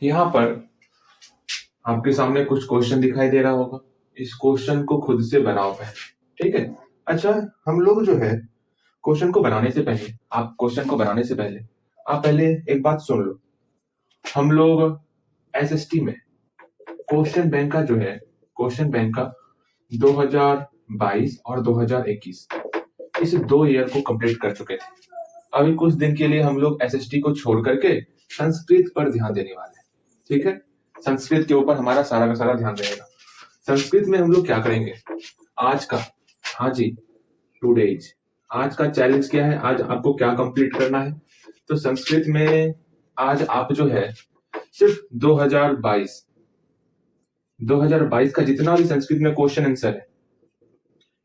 यहाँ पर आपके सामने कुछ क्वेश्चन दिखाई दे रहा होगा। इस क्वेश्चन को खुद से बनाओ पहले, ठीक है। अच्छा, हम लोग जो है क्वेश्चन को बनाने से पहले आप पहले एक बात सुन लो। हम लोग एसएसटी में क्वेश्चन बैंक का 2022 और 2021 इस 2 ईयर को कंप्लीट कर चुके थे। अभी कुछ दिन के लिए हम लोग एसएसटी को छोड़ करके संस्कृत पर ध्यान देने वाले हैं, ठीक है। संस्कृत के ऊपर हमारा सारा का सारा ध्यान रहेगा। संस्कृत में हम लोग क्या करेंगे आज का, हाँ जी, टुडेज आज का चैलेंज क्या है, आज आपको क्या कंप्लीट करना है। तो संस्कृत में आज आप जो है सिर्फ 2022 का जितना भी संस्कृत में क्वेश्चन आंसर है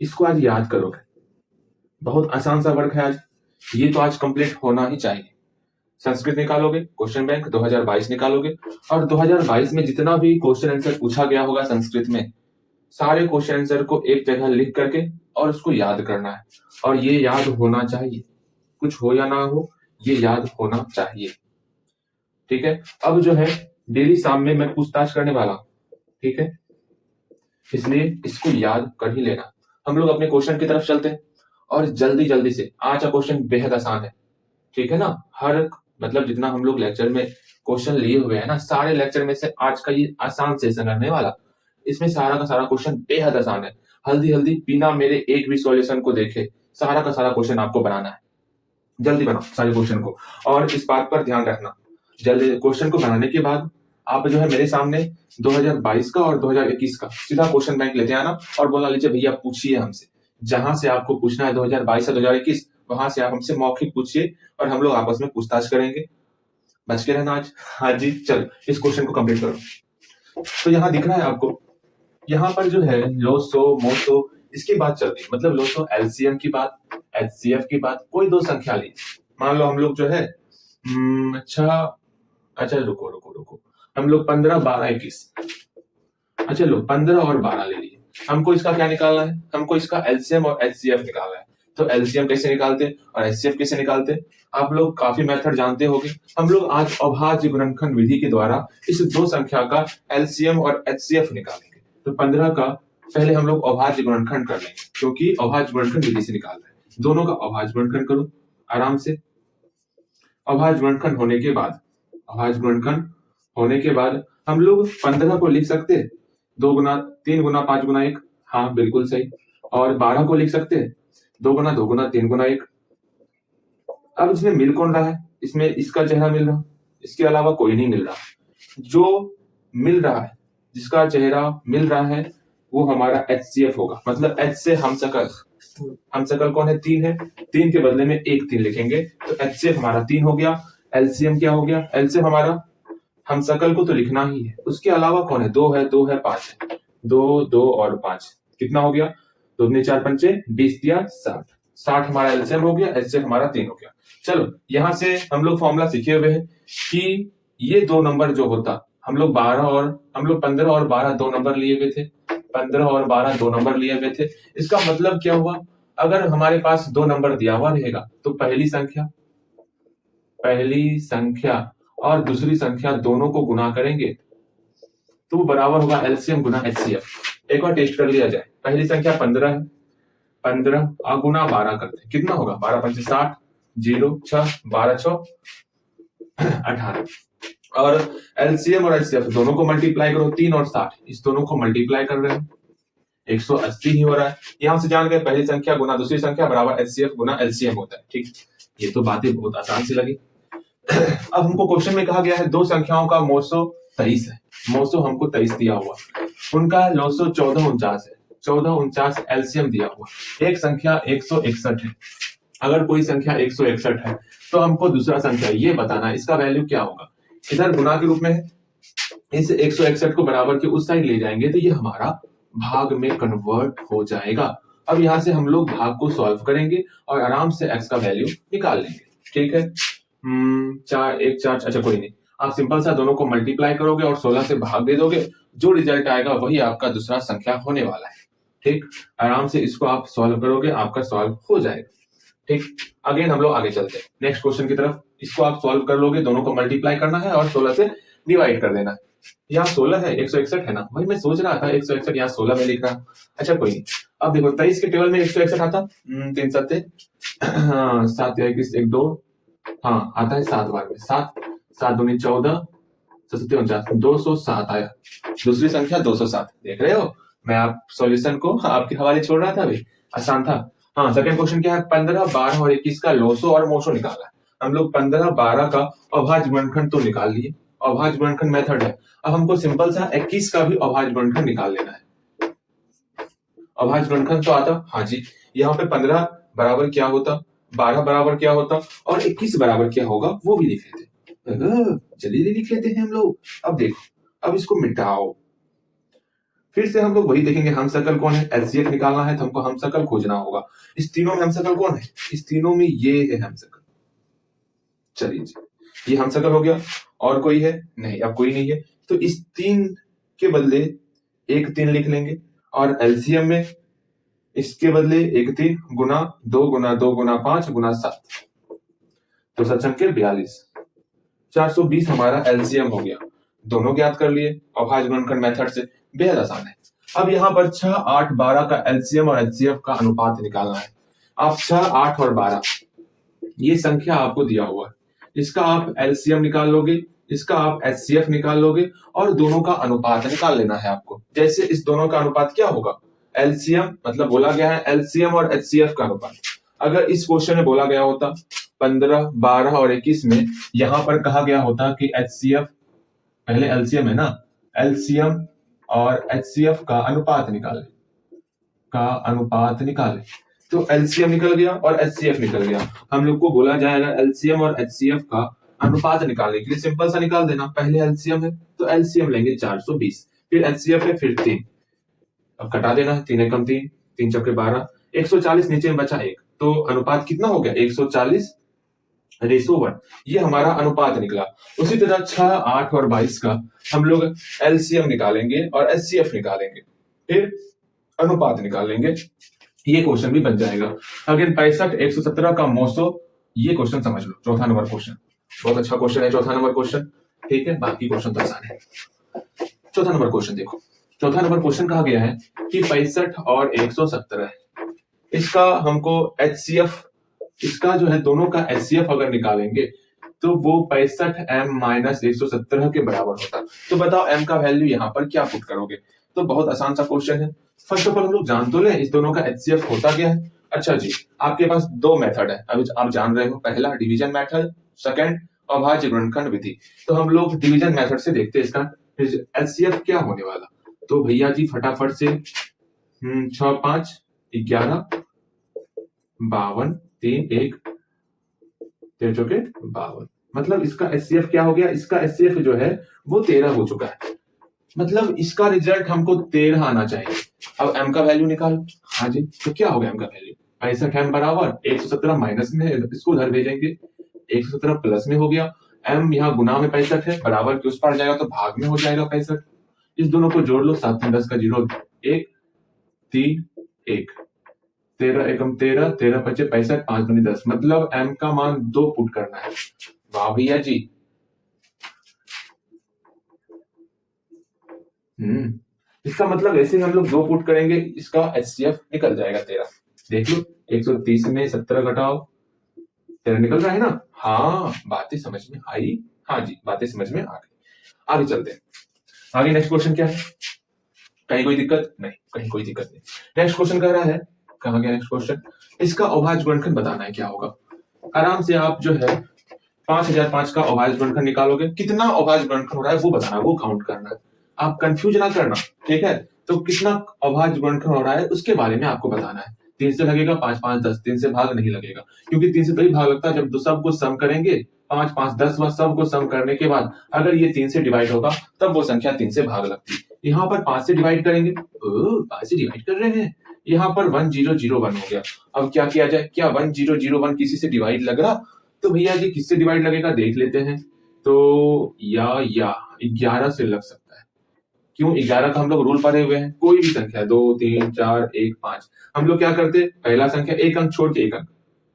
इसको आज याद करोगे। बहुत आसान सा वर्क है आज, ये तो आज कंप्लीट होना ही चाहिए। संस्कृत निकालोगे, क्वेश्चन बैंक 2022 निकालोगे, और 2022 में जितना भी क्वेश्चन आंसर पूछा गया होगा संस्कृत में, सारे क्वेश्चन आंसर को एक जगह लिख करके और उसको याद करना है। और ये याद होना चाहिए, कुछ हो या ना हो, ये याद होना चाहिए, ठीक है। अब जो है डेली शाम में मैं पूछताछ करने वाला हूं, ठीक है, इसलिए इसको याद कर ही लेना। हम लोग अपने क्वेश्चन की तरफ चलते हैं और जल्दी जल्दी से। आज का क्वेश्चन बेहद आसान है, ठीक है ना। हर मतलब जितना हम लोग लेक्चर में क्वेश्चन लिए हुए हैं ना, सारे लेक्चर में से आज का ये आसान सेशन रहने वाला। इसमें सारा का सारा क्वेश्चन बेहद आसान है। हल्दी हल्दी बिना मेरे एक भी सॉल्यूशन को देखे सारा का सारा क्वेश्चन आपको बनाना है। जल्दी बनाओ सारे क्वेश्चन को, और इस बात पर ध्यान रखना, जल्दी क्वेश्चन को बनाने के बाद आप जो है मेरे सामने 2022 का और 2021 का सीधा क्वेश्चन बैंक लेते आना और बोला लीजिए भैया पूछिए हमसे। जहां से आपको पूछना है 2022 या 2021, वहां से आप हमसे मौखिक पूछिए और हम लोग आपस में पूछताछ करेंगे। बच के रहना आज। हाँ जी, चलो इस क्वेश्चन को कंप्लीट करो। तो यहाँ दिख रहा है आपको, यहाँ पर जो है लोसो मोसो इसकी बात चल रही है। मतलब लोसो एलसीएम की बात, एचसीएफ की बात। कोई दो संख्या ली, मान लो हम लोग जो है अच्छा रुको रुको रुको, हम लोग 15, 12, 21, अच्छा लो 15 और 12 ले लिए। हमको इसका क्या निकालना है, हमको इसका एलसीएम और एचसीएफ निकालना है। तो एलसीएम कैसे निकालते हैं और एचसीएफ कैसे निकालते हैं, आप लोग काफी मेथड जानते होंगे। हम लोग आज अभाज्य गुणनखंड विधि के द्वारा इस दो संख्या का एलसीएम और एचसीएफ निकालेंगे। तो 15 का पहले हम लोग अभाज्य गुणनखंड कर लेंगे, क्योंकि अभाज्य गुणनखंड विधि से निकाल रहे हैं। दोनों का अभाज्य गुणनखंड करो आराम से। अभाज्य गुणनखंड होने के बाद हम लोग 15 को लिख सकते 2 गुना 3 गुना 5 गुना 1, हाँ बिल्कुल सही। और 12 को लिख सकते 2 गुना 2 गुना 3 गुना 1। अब इसमें मिल कौन रहा है, इसमें इसका चेहरा मिल रहा, इसके अलावा कोई नहीं मिल रहा। जो मिल रहा है, जिसका चेहरा मिल रहा है, वो हमारा एचसीएफ होगा। मतलब एच से हमशक्ल कौन है, 3 है। 3 के बदले में 1 3 लिखेंगे, तो एचसीएफ हमारा 3 हो गया। एलसीएम क्या हो गया, एलसीएम हमारा हमशक्ल को तो लिखना ही है, उसके अलावा कौन है, 2 है, 2 है, 5 है। 2 2 और 5 कितना हो गया, 2 दूनी 4 पंचे 20 दिया 60। 60 हमारा एलसीएम हो गया, एचसीएफ हमारा 3 हो गया। चलो यहां से हम लोग फॉर्मूला सीखे हुए हैं कि ये दो नंबर जो होता, हम लोग 15 और 12 दो नंबर लिए हुए थे। 15 और 12 दो नंबर लिए हुए थे। इसका मतलब क्या हुआ, अगर हमारे पास दो नंबर दिया हुआ रहेगा तो पहली संख्या और दूसरी संख्या दोनों को गुना करेंगे तो वो बराबर होगा एलसीएम गुना एचसीएफ। एक और टेस्ट कर लिया जाए। पहली संख्या 15 है, 15 गुना 12 करते कितना होगा, 12 पंचे 60, 0 6 12 6 18। और एलसीएम और एचसीएफ दोनों को मल्टीप्लाई करो, 3 और 60 इस दोनों को मल्टीप्लाई कर रहे हैं, 180 ही हो रहा है। यहां से जान गए पहली संख्या गुना दूसरी संख्या बराबर एचसीएफ गुना एलसीएम होता है। ठीक, ये तो बातें बहुत आसान सी लगी। अब हमको क्वेश्चन में कहा गया है दो संख्याओं का मोसो 23 है। मोसो हमको 23 दिया हुआ, उनका लोसो 14 49 है। 14 49 एलसीएम दिया हुआ। एक संख्या 161 है। अगर कोई संख्या 161 है तो हमको दूसरा संख्या ये बताना है इसका वैल्यू क्या होगा। इधर गुना के रूप में है, इस 161 को बराबर के उस साइड ले जाएंगे तो ये हमारा भाग में कन्वर्ट हो जाएगा। अब यहां से हम लोग भाग को सॉल्व करेंगे और आराम से x का वैल्यू निकाल लेंगे। ठीक है, 4 1 4, अच्छा कोई नहीं, आप सिंपल सा दोनों को मल्टीप्लाई करोगे और 16 से भाग दे दोगे, जो रिजल्ट आएगा वही आपका दूसरा संख्या होने वाला है। ठीक, आराम से इसको आप सॉल्व करोगे, आपका सॉल्व हो जाएगा। ठीक, अगेन हम लोग आगे चलते हैं नेक्स्ट क्वेश्चन की तरफ। इसको आप सॉल्व कर लोगे, दोनों को मल्टीप्लाई करना है और 16 से डिवाइड कर देना है। यहाँ 16 है, 161 है ना, वही मैं सोच रहा था 161 यहाँ 16 में लिख रहा। अच्छा कोई नहीं, अब देखो 23 के टेबल में 161 आता, 3 सत्ते 7 या 21 1 2, हाँ आता है 7 बार में, 7 7 दूनी 14 सत्ते 49, 207 आया। दूसरी संख्या 207, देख रहे हो मैं आप सॉल्यूशन को आपके हवाले छोड़ रहा था भाई, आसान था। हाँ सेकंड क्वेश्चन क्या है, 15 12 और 21 का लोसो और मोसो निकाला है। हम लोग 15 12 का अभाज्य गुणनखंड तो निकाल लिए, अभाज्य गुणनखंड मेथड है। अब हमको सिंपल सा 21 का भी अभाज्य गुणनखंड निकाल लेना है। अभाज्य गुणनखंड तो आता, हाँ जी, यहाँ पे 15 बराबर क्या होता, 12 बराबर क्या होता और 21 बराबर क्या होगा वो भी लिख लेते। जल्दी लिख लेते हैं हम लोग। अब देखो, अब इसको मिटाओ, फिर से हम लोग वही देखेंगे, हम सकल कौन है, एलसीएफ निकालना है तो हमको हम सकल खोजना होगा। इस तीनों में हम सकल कौन है, इस तीनों में ये है हम सकल। चलिए जी, ये हम सकल हो गया, और कोई है नहीं, अब कोई नहीं है, तो इस 3 के बदले एक 3 लिख लेंगे, और एलसीएम में इसके बदले एक 3 गुना 2 गुना 2 गुना 5 गुना 7, तो 7 के 42, 420 हमारा एलसीएम हो गया। दोनों ज्ञात कर लिए अभाज्य गुणनखंड मेथड से, बेहद आसान है। अब यहाँ पर 6 8 12 का एलसीएम और एचसीएफ का अनुपात निकालना है। आप 6 8 और 12 ये संख्या आपको दिया हुआ है, इसका आप एलसीएम निकाल लोगे, इसका आप एचसीएफ निकाल लोगे, और दोनों का अनुपात निकाल लेना है आपको। जैसे इस दोनों का अनुपात क्या होगा, एलसीएम मतलब बोला गया है एलसीएम और एचसीएफ का अनुपात। अगर इस क्वेश्चन में बोला गया होता 15 12 और 21 में यहां पर कहा गया होता कि एचसीएफ, पहले एलसीएम है ना, एलसीएम और एचसीएफ का अनुपात निकाले, तो एलसीएम निकल गया और एचसीएफ निकल गया। हम लोग को बोला जाएगा एलसीएम और एचसीएफ का अनुपात निकालने के लिए सिंपल सा निकाल देना, पहले एलसीएम है तो एलसीएम लेंगे 420, फिर एचसीएफ है फिर 3, अब कटा देना है, 3 एकम 3 3 चौके 12, 140 नीचे में बचा 1, तो अनुपात कितना हो गया 140:1, ये हमारा अनुपात निकला। उसी तरह 6 8 और 22 का हम लोग एलसीएम निकालेंगे और एचसीएफ निकालेंगे, फिर अनुपात निकालेंगे, ये क्वेश्चन भी बन जाएगा। अगेन 65 117 का मोसो, ये क्वेश्चन समझ लो, चौथा नंबर क्वेश्चन, बहुत अच्छा क्वेश्चन है चौथा नंबर क्वेश्चन, ठीक है, बाकी क्वेश्चन तो आसान है। चौथा नंबर क्वेश्चन देखो, चौथा नंबर क्वेश्चन कहा गया है कि 65 और 117 है, इसका हमको एचसीएफ, इसका जो है दोनों का एचसीएफ अगर निकालेंगे तो वो 65 m - 117 के बराबर होता। तो बताओ m का वैल्यू यहाँ पर क्या पुट करोगे, तो बहुत आसान सा क्वेश्चन है। फर्स्ट ऑफ ऑल हम लोग जान तो लें इस दोनों का एचसीएफ होता क्या है। अच्छा जी, आपके पास दो मेथड है, अभी आप जान रहे हो, पहला डिवीजन मेथड, सेकंड अभाज्य गुणनखंड विधि। तो हम लोग डिवीजन मेथड से देखते हैं इसका एचसीएफ क्या होने वाला। तो भैया जी फटाफट से 6 5 11 52 3 1 13 चौके 52, मतलब इसका एचसीएफ क्या हो गया, इसका एचसीएफ जो है वो 13 हो चुका है, मतलब इसका रिजल्ट हमको 13 आना चाहिए। अब m का वैल्यू निकालो, हाँ जी, तो क्या हो गया m का वैल्यू, 65 m बराबर 117 माइनस में, इसको उधर भेजेंगे, 117 प्लस में हो गया, m यहाँ गुना में 65 है, बराबर के उस पार जाएगा तो भाग में हो जाएगा 65, इस दोनों को जोड़ लो, 7 10 का 0 1 3 1, 13 एकम 13 13 पचे 65 5 दूनी 10, मतलब m का मान 2 पुट करना है। वाह भैया जी, इसका मतलब ऐसे हम लोग 2 पुट करेंगे, इसका एचसीएफ निकल जाएगा 13। देख लो 130 में 17 घटाओ 13 निकल रहा है ना। हाँ बातें समझ में आई, हाँ जी बातें समझ में आ गई। आगे चलते हैं, आगे नेक्स्ट क्वेश्चन क्या है, कहीं कोई दिक्कत नहीं, कहीं कोई दिक्कत नहीं। नेक्स्ट क्वेश्चन कह रहा है, कहा गया नेक्स्ट क्वेश्चन, इसका अभाज्य गुणनखंड बताना है, क्या होगा। आराम से आप जो है 5005 का अभाज्य गुणनखंड निकालोगे, कितना अभाज्य गुणनखंड हो रहा है वो बताना, वो काउंट करना है, आप कंफ्यूज ना करना, ठीक है। तो कितना अभाज्य गुणनखंड हो रहा है उसके बारे में आपको बताना है। 3 से लगेगा 5 5 10, 3 से भाग नहीं लगेगा, क्योंकि 3 से तभी भाग लगता है जब सबको सम करेंगे, 5 5 10 व सबको सम करने के बाद अगर ये 3 से डिवाइड होगा तब वो संख्या 3 से भाग लगती है। यहाँ पर 5 से डिवाइड करेंगे, 5 से डिवाइड कर रहे हैं, यहाँ पर 1001 हो गया। अब क्या किया जाए, क्या 1001 किसी से डिवाइड लग रहा, तो भैया जी किससे डिवाइड लगेगा देख लेते हैं। तो या 11 से लग सकता है, क्यों, 11 का हम लोग रूल पढ़े हुए हैं, कोई भी संख्या 2 3 4 1 5, हम लोग क्या करते, पहला संख्या एक अंक छोड़ के एक अंक,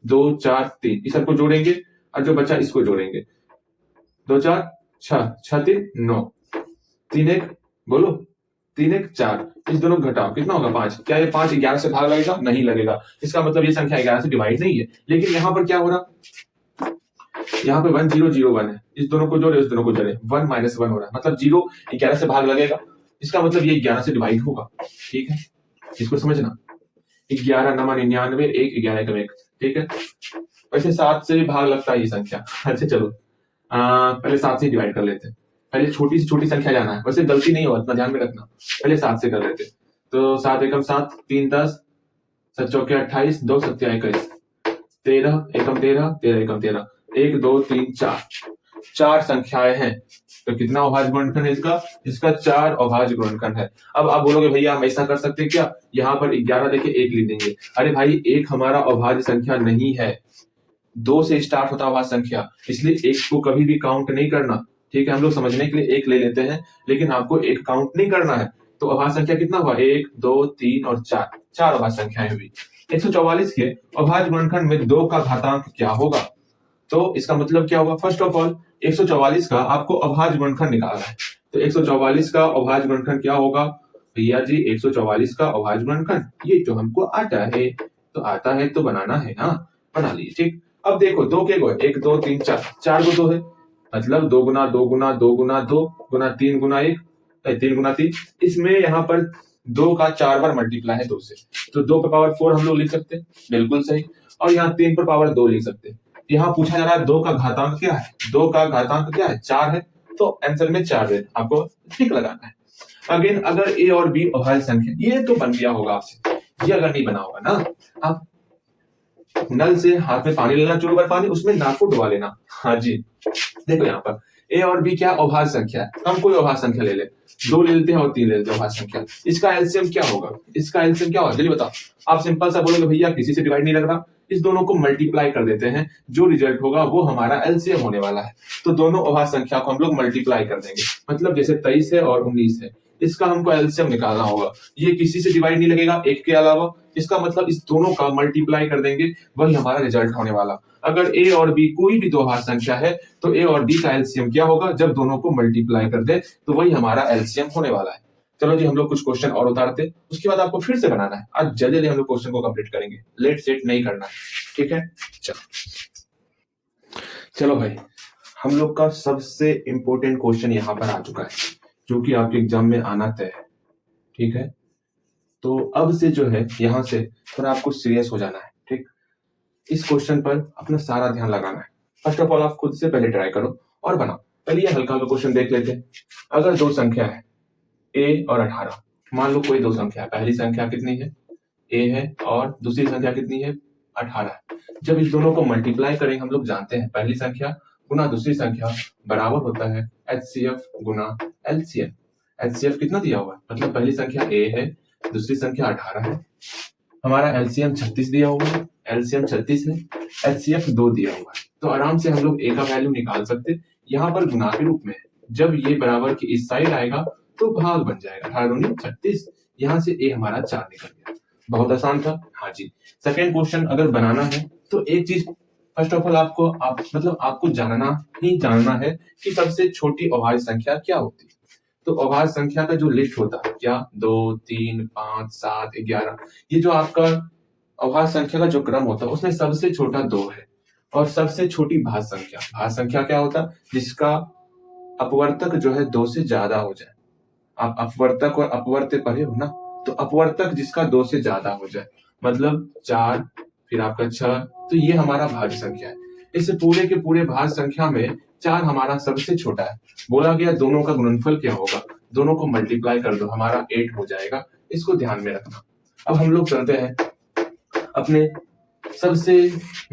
2 4 3 इस सबको जोड़ेंगे और जो बचा इसको जोड़ेंगे, 2 4 6, 6 3 9, 3 1 बोलो, 3 1 4, इस दोनों को घटाओ कितना होगा 5। क्या ये 5 11 से भाग लगेगा? नहीं लगेगा। इसका मतलब ये संख्या 11 से डिवाइड नहीं है। लेकिन यहाँ पर क्या हो रहा, यहाँ पे 1 0 0 1 है, इस दोनों को जोड़े, इस दोनों को जोड़े, 1 - 1 हो रहा है, मतलब 0 11 से भाग लगेगा। इसका मतलब ये 11 से डिवाइड होगा। ठीक है, इसको समझना। 11 9 99, 1 11 का 1। ठीक है, वैसे 7 से भी भाग लगता है ये संख्या। अच्छा चलो, पहले 7 से डिवाइड कर लेते हैं। पहले छोटी से छोटी संख्या जाना है, वैसे गलती नहीं हो, इतना ध्यान में रखना। पहले 7 से कर लेते हैं। तो 7 एकम 7, 3 10, 7 चौके 28, 2 7 21, 13 एकम 13, 13 एकम 13, 1 2 3 4, 4 संख्याएं हैं। तो कितना अभाज्य गुणनखंड है इसका? इसका 4 अभाज्य गुणनखंड है। अब आप बोलोगे भैया हम ऐसा कर सकते हैं क्या? यहाँ पर 11 देके 1 लिख देंगे। अरे भाई 1 हमारा अभाज्य संख्या नहीं है, 2 से स्टार्ट होता अभाज्य संख्या, इसलिए 1 को कभी भी काउंट नहीं करना। ठीक है, हम लोग समझने के लिए 1 ले लेते हैं, लेकिन आपको 1 काउंट नहीं करना है। तो अभाज्य संख्या कितना हुआ? 1 2 3 और 4, 4 अभाज्य संख्याएं हुई। 144 के अभाज्य गुणनखंड में 2 का घातांक क्या होगा? तो इसका मतलब क्या होगा? फर्स्ट ऑफ ऑल 144 का आपको अभाज्य गुणनखंड निकालना है। तो 144 का अभाज्य गुणनखंड क्या होगा? भैया जी 144 का अभाज्य गुणनखंड ये तो हमको आता है, तो आता है तो बनाना है ना, बना लीजिए। ठीक, अब देखो 2 के गो 1 2 3 4, 4 को 2 है, मतलब 2 गुना 2 गुना 2 गुना 2 गुना 3 गुना 1, 3 गुना 3। इसमें यहाँ पर 2 का 4 बार मल्टीप्लाई है 2 से, तो 2 पर पावर 4 हम लोग लिख सकते हैं, बिल्कुल सही। और यहाँ 3 पर पावर 2 लिख सकते हैं। यहाँ पूछा जा रहा है 2 का घातांक क्या है? 2 का घातांक क्या है? 4 है, तो आंसर में 4 है, आपको ठीक लगाना है। अगेन अगर ए और बी अभाज्य संख्या, ये तो बन गया होगा आपसे, ये अगर नहीं बना होगा ना, आप नल से हाथ में पानी लेना, चुल्लू पर पानी, उसमें नाक को डुबा लेना। हाँ जी, देखो यहाँ पर ए और बी क्या अभाज्य संख्या है, हम कोई अभाज्य संख्या ले ले, 2 ले लेते हैं और 3 ले लेते हैं अभाज्य संख्या। इसका एलसीएम क्या होगा? इसका एलसीएम क्या होगा जल्दी बताओ। आप सिंपल सा बोलोगे भैया किसी से डिवाइड नहीं लग रहा, इस दोनों को मल्टीप्लाई कर देते हैं, जो रिजल्ट होगा वो हमारा एलसीएम होने वाला है। तो दोनों अभाज्य संख्या को हम लोग मल्टीप्लाई कर देंगे, मतलब जैसे 23 है और 19 है, इसका हमको एलसीएम निकालना होगा। ये किसी से डिवाइड नहीं लगेगा एक के अलावा, इसका मतलब इस दोनों का मल्टीप्लाई कर देंगे, वही हमारा रिजल्ट होने वाला। अगर ए और बी कोई भी दो अभाज्य संख्या है तो ए और बी का एलसीएम क्या होगा? जब दोनों को मल्टीप्लाई कर दे तो वही हमारा एलसीएम होने वाला है। चलो जी हम लोग कुछ क्वेश्चन और उतारते, उसके बाद आपको फिर से बनाना है। आज जल्दी जल्दी हम लोग क्वेश्चन को कंप्लीट करेंगे, लेट सेट नहीं करना है, ठीक है। चलो भाई, हम लोग का सबसे इंपॉर्टेंट क्वेश्चन यहाँ पर आ चुका है, जो कि आपके एग्जाम में आना तय है, ठीक है। तो अब से जो है यहाँ से थोड़ा आपको सीरियस हो जाना है, ठीक। इस क्वेश्चन पर अपना सारा ध्यान लगाना है। फर्स्ट ऑफ ऑल आप खुद से पहले ट्राई करो और बनाओ। पहले ये हल्का हल्का क्वेश्चन देख लेते हैं। अगर दो संख्या है a और 18, मान लो कोई दो संख्या है, पहली संख्या कितनी है? a है और दूसरी संख्या कितनी है? 18 है। जब इस दोनों को मल्टीप्लाई करेंगे, हम लोग जानते हैं पहली संख्या गुना दूसरी संख्या बराबर होता है HCF गुना LCM। HCF कितना दिया हुआ है? मतलब पहली संख्या a है, दूसरी संख्या 18 है, हमारा LCM 36 दिया हुआ है, LCM 36 है, HCF 2 दिया हुआ है। तो आराम से हम लोग a का वैल्यू निकाल सकते हैं, यहाँ पर गुना के रूप में। जब ये बराबर की इस साइड आएगा तो भाग बन जाएगा, 18 दूनी 36, यहाँ से a हमारा 4 निकल गया। बहुत आसान था। हाँ जी, सेकेंड क्वेश्चन अगर बनाना है तो एक चीज फर्स्ट ऑफ ऑल आपको जानना ही जानना है कि सबसे छोटी अभाज्य संख्या क्या होती है। तो अभाज्य संख्या का जो लिस्ट होता है क्या, 2 3 5 7 11, ये जो आपका अभाज्य संख्या का जो क्रम होता है उसमें सबसे छोटा 2 है, और सबसे छोटी भाज्य संख्या क्या होता है? जिसका अपवर्तक जो है 2 से ज्यादा हो जाए। आप अपवर्तक और अपवर्त्य पढ़े हो ना, तो अपवर्तक जिसका 2 से ज्यादा हो जाए, मतलब 4 फिर आपका 6, तो ये हमारा भाज्य संख्या है। इस पूरे के पूरे भाज्य संख्या में 4 हमारा सबसे छोटा है। बोला गया दोनों का गुणनफल क्या होगा, दोनों को मल्टीप्लाई कर दो, हमारा 8 हो जाएगा। इसको ध्यान में रखना। अब हम लोग चलते हैं अपने सबसे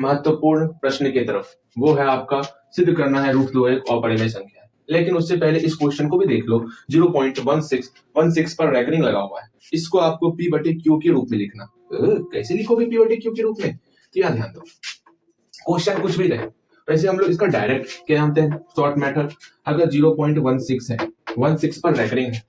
महत्वपूर्ण प्रश्न की तरफ, वो है आपका सिद्ध करना है √2 एक अपरिमेय संख्या है। लेकिन उससे पहले इस क्वेश्चन को भी देख लो। 0.16 पर रैकरिंग लगा हुआ है, इसको आपको P/Q के रूप में लिखना। कैसे लिखोगे P/Q के रूप में? तो यहाँ ध्यान दो, क्वेश्चन कुछ भी रहे, वैसे हम लोग इसका डायरेक्ट क्या जानते हैं, शॉर्ट मेथड। अगर 0.16 है, 16 पर रैकरिंग है,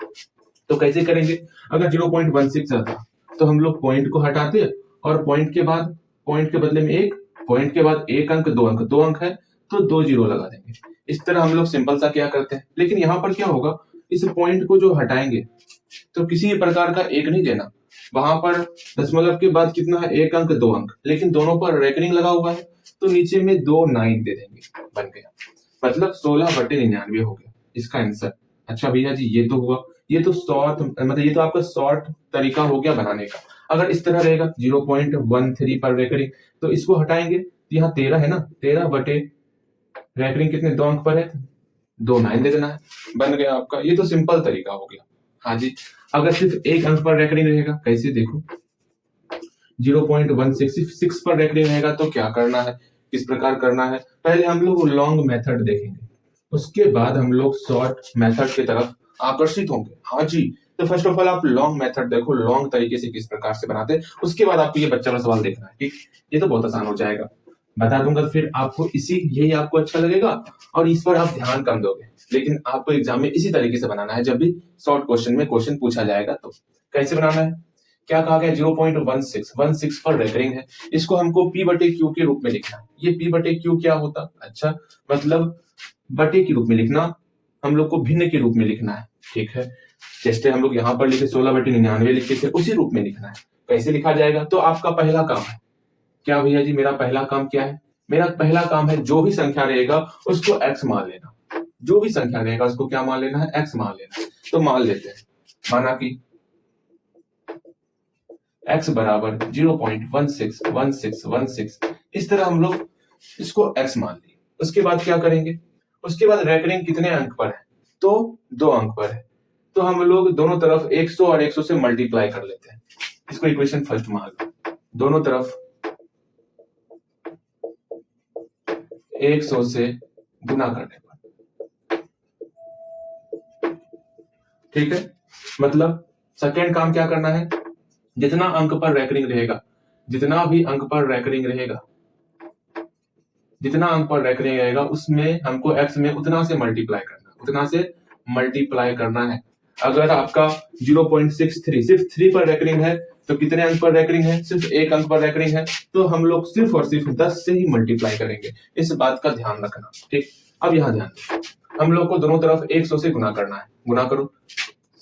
तो कैसे करेंगे? अगर 0.16 रहता तो हम लोग पॉइंट को हटाते और पॉइंट के बदले में एक, पॉइंट के बाद एक अंक, 2 अंक, 2 अंक है तो 2 जीरो लगा देंगे। इस तरह हम लोग सिंपल सा क्या करते हैं, लेकिन यहाँ पर क्या होगा, इस पॉइंट को जो हटाएंगे तो किसी प्रकार का एक नहीं देना, वहां पर दशमलव के बाद कितना है, 1 अंक 2 अंक, लेकिन दोनों पर रेकरिंग लगा हुआ है तो नीचे में 2 9 दे देंगे, बन गया, मतलब 16/99 हो गया इसका आंसर। अच्छा भैया जी ये तो हुआ, ये तो शॉर्ट, मतलब ये तो आपका शॉर्ट तरीका हो गया बनाने का। अगर इस तरह रहेगा 0.13 पर रेकरिंग, तो इसको हटाएंगे, यहाँ 13 है ना, 13 बटे रेकरिंग कितने, 2 अंक पर है, 2 9 दे देना है, बन गया आपका। ये तो सिंपल तरीका हो गया। हाँ जी, अगर सिर्फ 1 अंक पर रेकरिंग रहेगा, कैसे देखो, 0.166 पर रेकरिंग रहेगा तो क्या करना है, किस प्रकार करना है, पहले हम लोग लॉन्ग मेथड देखेंगे, उसके बाद हम लोग शॉर्ट मेथड की तरफ आकर्षित होंगे। हाँ जी, तो फर्स्ट ऑफ ऑल आप लॉन्ग मेथड देखो, लॉन्ग तरीके से किस प्रकार से बनाते हैं, उसके बाद आपको ये बच्चा वाला सवाल देखना है, ठीक, ये तो बहुत आसान हो जाएगा, बता दूंगा तो फिर आपको यही आपको अच्छा लगेगा और इस पर आप ध्यान कम दोगे, लेकिन आपको एग्जाम में इसी तरीके से बनाना है। जब भी शॉर्ट क्वेश्चन में क्वेश्चन पूछा जाएगा तो कैसे बनाना है, क्या कहा गया, 0.16 पर रेकरिंग है, इसको हमको P बटे Q के रूप में लिखना है। ये P बटे Q क्या होता, अच्छा मतलब बटे के रूप में लिखना, हम लोग को भिन्न के रूप में लिखना है, ठीक है, जैसे हम लोग यहाँ पर लिखे 16/99 लिखे थे, उसी रूप में लिखना है। कैसे लिखा जाएगा, तो आपका पहला काम है, क्या भैया जी मेरा पहला काम क्या है, मेरा पहला काम है जो भी संख्या रहेगा उसको x मान लेना, जो भी संख्या रहेगा उसको क्या मान लेना है, x मान लेना है। तो मान लेते हैं, माना कि x बराबर 0.161616, इस तरह हम लोग इसको x मान लिए। उसके बाद क्या करेंगे, उसके बाद रेकरिंग कितने अंक पर है, तो 2 अंक पर है, तो हम लोग दोनों तरफ 100 और 100 से मल्टीप्लाई कर लेते हैं। इसको इक्वेशन फर्स्ट मान लो, दोनों तरफ 100 से गुना करने पर, ठीक है, मतलब सेकेंड काम क्या करना है, जितना अंक पर रेकरिंग रहेगा, जितना भी अंक पर रेकरिंग रहेगा, जितना अंक पर रेकरिंग रहेगा उसमें हमको x में उतना से मल्टीप्लाई करना, उतना से मल्टीप्लाई करना है। अगर आपका 0.63 सिर्फ 3 पर रेकरिंग है तो कितने अंक पर रेकरिंग है, सिर्फ 1 अंक पर रेकरिंग है, तो हम लोग सिर्फ और सिर्फ 10 से ही मल्टीप्लाई करेंगे, इस बात का ध्यान रखना, ठीक। अब यहाँ ध्यान दो, हम लोग को दोनों तरफ 100 से गुना करना है, गुना करो,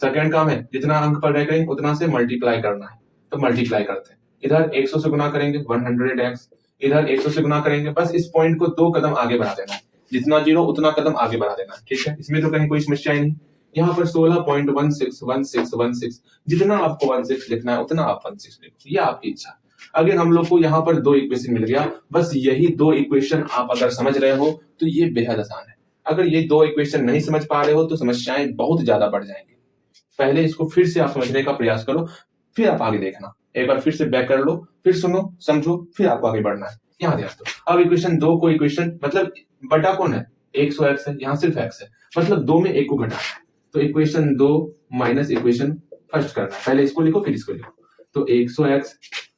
सेकेंड काम है जितना अंक पर रेकरिंग उतना से मल्टीप्लाई करना है, तो मल्टीप्लाई करते हैं, इधर 100 से गुना करेंगे 100x, इधर 100 से गुना करेंगे, बस इस पॉइंट को 2 कदम आगे बढ़ा देना है, जितना जीरो उतना कदम आगे बढ़ा देना है, ठीक है, इसमें तो कहीं कोई समस्या ही नहीं। यहाँ पर 16.161616, जितना आपको 16 लिखना है उतना आप 16 लिखो, ये आपकी इच्छा। अगर हम लोग को यहाँ पर 2 इक्वेशन मिल गया, बस यही 2 इक्वेशन आप अगर समझ रहे हो तो ये बेहद आसान है। अगर ये 2 इक्वेशन नहीं समझ पा रहे हो तो समस्याएं बहुत ज्यादा बढ़ जाएंगी। पहले इसको फिर से आप समझने का प्रयास करो, फिर आप आगे देखना, एक बार फिर से बैक कर लो, फिर सुनो समझो, फिर आपको आगे बढ़ना है। यहाँ ध्यान दो, अब इक्वेशन 2 को इक्वेशन मतलब बटा कौन है, 100x है, यहाँ सिर्फ x है, मतलब 2 में 1 को घटाना है, तो इक्वेशन 2 माइनस इक्वेशन फर्स्ट करना है, पहले इसको लिखो फिर इसको लिखो, तो 100x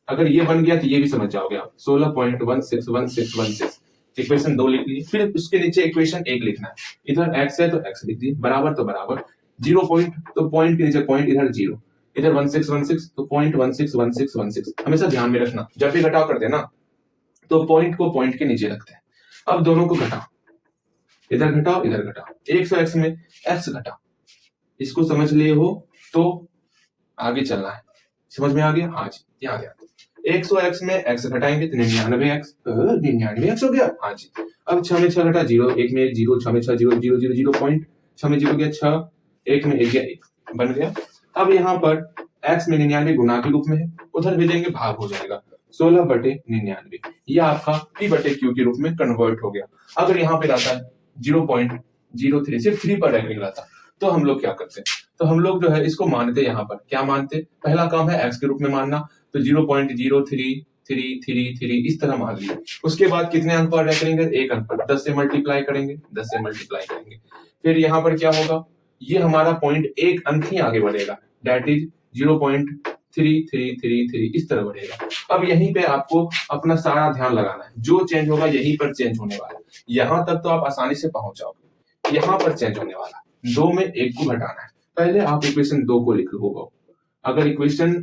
अगर ये बन गया तो ये भी समझ जाओगे आप, 16.161616, इक्वेशन 2 लिख ली, फिर उसके नीचे इक्वेशन 1 लिखना है, इधर x है तो x लिख दिए, बराबर तो बराबर, 0 पॉइंट तो पॉइंट के नीचे पॉइंट, इधर 0, इधर 1616 तो 0.161616, हमेशा ध्यान में रखना जब भी घटाव करते हैं ना तो पॉइंट को पॉइंट के नीचे रखते हैं। अब दोनों को घटाओ, इधर घटाओ इधर घटाओ, 100x में x घटाओ, इसको समझ लिए हो तो आगे चलना है, समझ में आ गया, हाँ जी, यहाँ ध्यान, 100x में x घटाएंगे तो 99x हो गया, हाँ जी। अब 6 में 6 घटा 0, 1 में 1 0, 6 में 6 0 0 0 0 पॉइंट, 6 में 0 गया 6, 1 में 1 गया 1, बन गया। अब यहाँ पर x में 99 गुना के रूप में है, उधर भेजेंगे भाग हो जाएगा, 16/99, ये आपका p बटे q के रूप में कन्वर्ट हो गया। अगर यहाँ पे रहता है 0.03 सिर्फ 3 पर रेकरिंग रहता तो हम लोग क्या करते, तो हम लोग जो है इसको मानते, यहाँ पर क्या मानते, पहला काम है x के रूप में मानना, तो 0.0333 इस तरह मान लिए। उसके बाद कितने अंक पर रेकरिंग है, 1 अंक पर, 10 से मल्टीप्लाई करेंगे, 10 से मल्टीप्लाई करेंगे, फिर यहाँ पर क्या होगा, ये हमारा पॉइंट 1 अंक ही आगे बढ़ेगा, दैट इज 0.3333 इस तरह बढ़ेगा। अब यहीं पे आपको अपना सारा ध्यान लगाना है, जो चेंज होगा यहीं पर चेंज होने वाला है, यहां तक तो आप आसानी से पहुंच जाओगे, यहां पर चेंज होने वाला है, 2 में 1 को घटाना है, पहले आप इक्वेशन 2 को लिख लो। अगर इक्वेशन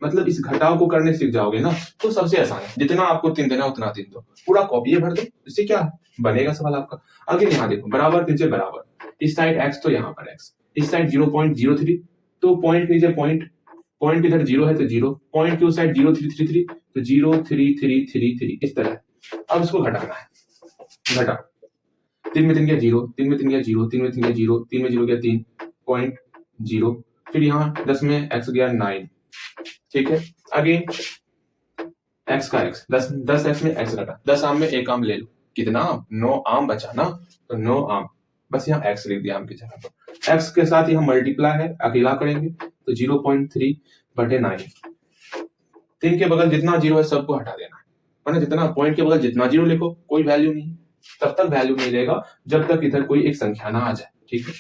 मतलब इस घटाव को करने सीख जाओगे ना तो सबसे आसान है। जितना आपको 3 देना उतना 3 दो, पूरा कॉपी भर दो, इससे क्या बनेगा सवाल आपका। आगे यहाँ देखो, बराबर नीचे बराबर, इस साइड x तो यहाँ पर x, इस साइड 0.03, तो पॉइंट नीचे पॉइंट, पॉइंट इधर 0 है तो 0, पॉइंट की उस साइड 0333 तो 03333 इस तरह। अब इसको घटाना है, घटा 3 में 3 गया 0, 3 में 3 गया 0, 3 में 3 गया 0, 3 में 0 गया 3.0, फिर यहाँ 10 में x गया 9, ठीक है। आगे x का x, 10x में x घटा, 10 आम में 1 आम ले लो, कितना आम, 9 आम बचा ना, तो 9 आम, बस यहाँ x लिख दिया आम की जगह पर। x के साथ यहाँ मल्टीप्लाई है, अकेला करेंगे तो 0.3/9, 3 के बगल जितना 0 है सबको हटा देना है, वरना जितना पॉइंट के बगल जितना 0 लिखो कोई वैल्यू नहीं, तब तक वैल्यू नहीं रहेगा जब तक इधर कोई एक संख्या ना आ जाए, ठीक है।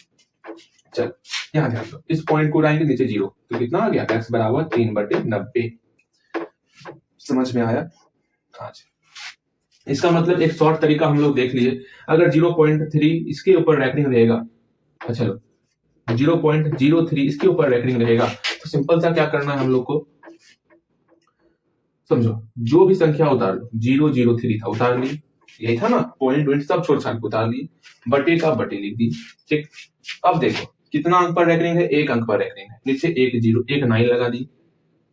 चल यहाँ ध्यान दो, इस पॉइंट को उड़ाएंगे नीचे 0, तो कितना आ गया, x बराबर 3/90। समझ में आया? हाँ जी। इसका मतलब एक शॉर्ट तरीका हम लोग देख लिए, अगर 0.3 इसके ऊपर रैंकिंग रहेगा, चलो 0.03 इसके ऊपर रैंकिंग रहेगा, तो सिंपल सा क्या करना है हम लोग को, समझो, जो भी संख्या उतार लो, 003 था उतार ली, यही था ना, पॉइंट सब छोड़ छाड़ उतार ली, बटे का बटे लिख दी, ठीक। अब देखो कितना अंक पर रैंकिंग है, 1 अंक पर रैंकिंग है, नीचे 1 9 लगा दी,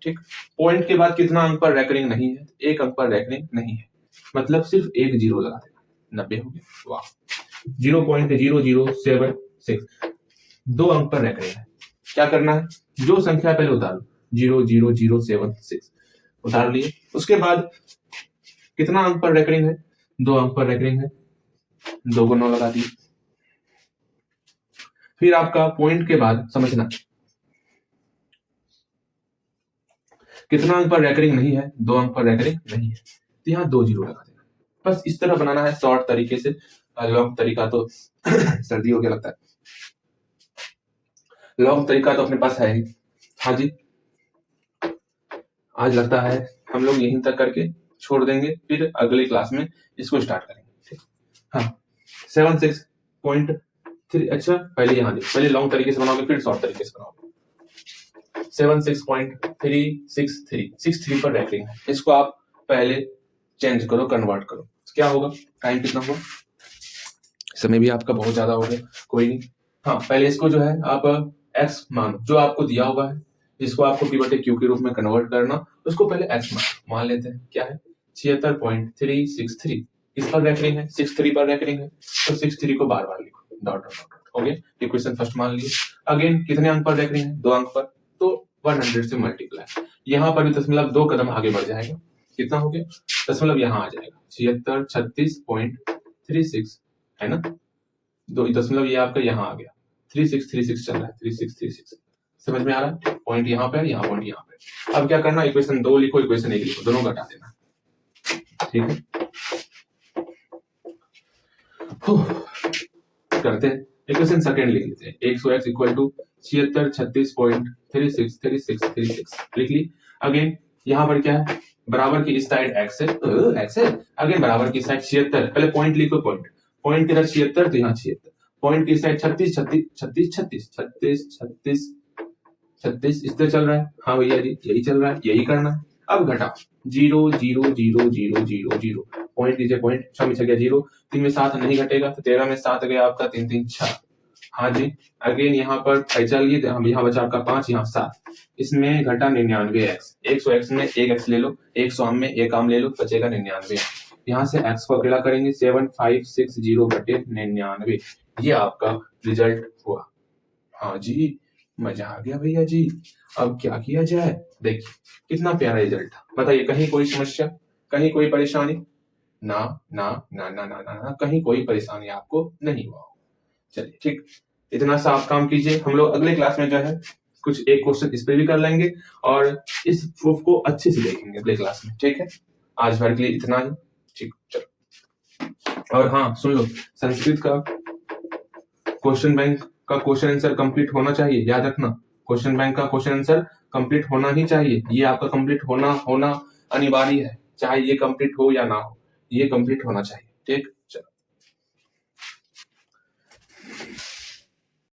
ठीक। पॉइंट के बाद कितना अंक पर रैंकिंग नहीं है, 1 अंक पर रैंकिंग नहीं है, मतलब सिर्फ 1 0 लगा देना, 90 हो गया। वाह, 0.0076, 2 अंक पर रैंकिंग है, क्या करना है, जो संख्या पहले उतार लो, 00076 उतार लिए, उसके बाद कितना अंक पर रैंकिंग है, 2 अंक पर रैंकिंग है, 2 को 9 लगा दी, फिर आपका पॉइंट के बाद समझना कितना अंक पर रैंकिंग नहीं है, 2 अंक पर रैंकिंग नहीं है, तो यहाँ 2 0 लगा देना। बस इस तरह बनाना है शॉर्ट तरीके से, लॉन्ग तरीका तो सर्दी हो गया लगता है, लॉन्ग तरीका तो अपने पास है ही। हाँ जी, आज लगता है हम लोग यहीं तक करके छोड़ देंगे, फिर अगली क्लास में इसको स्टार्ट करेंगे, ठीक। हाँ 76.3, अच्छा पहले यहाँ देखो, पहले लॉन्ग तरीके से बनाओगे फिर शॉर्ट तरीके से बनाओगे। 76.363 पर रैंकिंग है, इसको आप पहले चेंज करो, कन्वर्ट करो, क्या होगा, टाइम कितना हुआ, समय भी आपका बहुत ज्यादा हो गया, कोई नहीं। हाँ पहले इसको जो है आप x मानो, जो आपको दिया हुआ है, जिसको आपको p/q के रूप में कन्वर्ट करना, उसको पहले x मान लेते हैं, क्या है 76.363, किस पर रैंकिंग है, 63 पर रैंकिंग है, तो 63 को बार बार लिखो, डॉट डॉट डॉट, हो गया, इक्वेशन फर्स्ट मान लिए। अगेन कितने अंक पर रैंकिंग है, 2 अंक पर, तो 100 से मल्टीप्लाई, यहाँ पर भी 2 कदम आगे बढ़ जाएगा, कितना हो गया, दशमलव यहाँ आ जाएगा, 7636.36 है ना, 2 दशमलव ये आपका यहाँ आ गया, 3636 चल रहा है, 3636, समझ में आ रहा है, पॉइंट यहाँ पे है, यहाँ पॉइंट यहाँ पे। अब क्या करना, इक्वेशन 2 लिखो, इक्वेशन 1 लिखो, दोनों घटा देना, ठीक है। करते हैं, इक्वेशन सेकंड लिख लेते हैं, x इक्वल टू 7636.3636 लिख ली। अगेन यहाँ पर क्या है, बराबर की इस साइड x है, अगेन बराबर की साइड 76, पहले पॉइंट लिखो, पॉइंट किधर 76, तो यहाँ 76, पॉइंट की साइड 36 36 36 36 36 36 36 इस तरह चल रहा है, हाँ भैया जी यही चल रहा है, यही करना है। अब घटा 0 0 0 0 0 0, पॉइंट लीजिए, पॉइंट 6 में 6 गया 0, 3 में 7 नहीं घटेगा, तो 13 में 7 गया आपका 3 3 6, हाँ जी। अगेन यहाँ पर चलिए, यहाँ बचा आपका 5, यहाँ 7, इसमें घटा 99x, 100x में 1x ले लो, 100 आम में 1 आम ले लो, बचेगा 99, यहाँ से x को अकेला करेंगे, 7560/99, ये आपका रिजल्ट हुआ। हाँ जी, मजा आ गया भैया जी। अब क्या किया जाए, देखिए कितना प्यारा रिजल्ट था, बताइए कहीं कोई समस्या, कहीं कोई परेशानी, ना ना ना ना ना ना, कहीं कोई परेशानी आपको नहीं हुआ। चलिए ठीक, इतना सा आप काम कीजिए, हम लोग अगले क्लास में जो है कुछ एक क्वेश्चन इस पे भी कर लेंगे और इस प्रूफ को अच्छे से देखेंगे अगले क्लास में, ठीक है। आज भर के लिए इतना ही, ठीक, चलो। और हाँ सुन लो, संस्कृत का क्वेश्चन बैंक का क्वेश्चन आंसर कंप्लीट होना चाहिए, याद रखना, क्वेश्चन बैंक का क्वेश्चन आंसर कंप्लीट होना ही चाहिए, ये आपका कंप्लीट होना अनिवार्य है, चाहे ये कंप्लीट हो या ना हो, ये कंप्लीट होना चाहिए, ठीक।